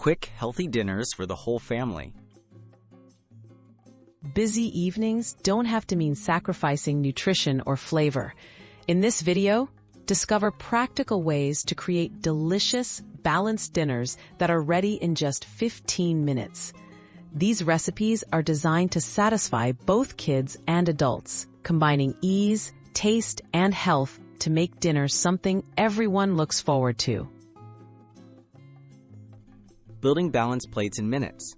Quick, healthy dinners for the whole family. Busy evenings don't have to mean sacrificing nutrition or flavor. In this video, discover practical ways to create delicious, balanced dinners that are ready in just 15 minutes. These recipes are designed to satisfy both kids and adults, combining ease, taste, and health to make dinner something everyone looks forward to. Building balanced plates in minutes.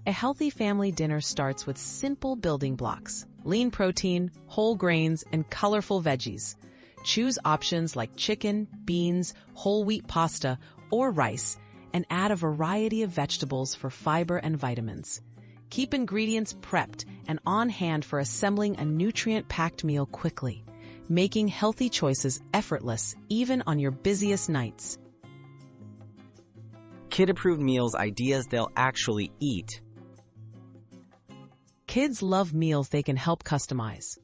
A healthy family dinner starts with simple building blocks: lean protein, whole grains, and colorful veggies. Choose options like chicken, beans, whole wheat pasta, or rice, and add a variety of vegetables for fiber and vitamins. Keep ingredients prepped and on hand for assembling a nutrient-packed meal quickly, making healthy choices effortless even on your busiest nights. Kid-approved meals ideas they'll actually eat. Kids love meals they can help customize.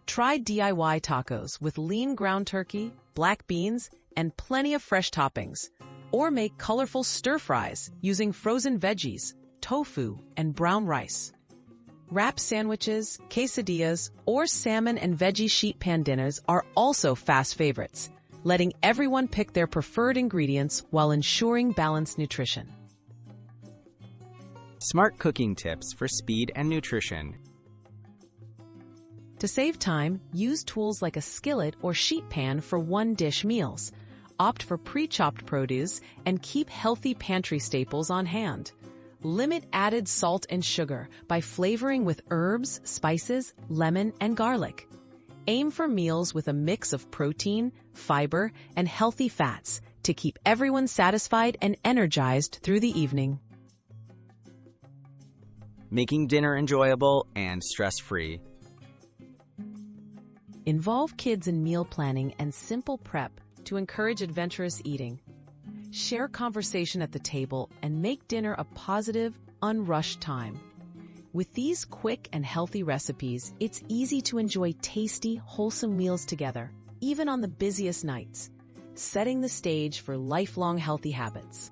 Try DIY tacos with lean ground turkey, black beans, and plenty of fresh toppings. Or make colorful stir-fries using frozen veggies, tofu, and brown rice. Wrap sandwiches, quesadillas, or salmon and veggie sheet pan dinners are also fast favorites, letting everyone pick their preferred ingredients while ensuring balanced nutrition. Smart cooking tips for speed and nutrition. To save time, use tools like a skillet or sheet pan for one-dish meals. Opt for pre-chopped produce and keep healthy pantry staples on hand. Limit added salt and sugar by flavoring with herbs, spices, lemon, and garlic. Aim for meals with a mix of protein, fiber, and healthy fats to keep everyone satisfied and energized through the evening. Making dinner enjoyable and stress-free. Involve kids in meal planning and simple prep to encourage adventurous eating. Share conversation at the table and make dinner a positive, unrushed time. With these quick and healthy recipes, it's easy to enjoy tasty, wholesome meals together, even on the busiest nights, setting the stage for lifelong healthy habits.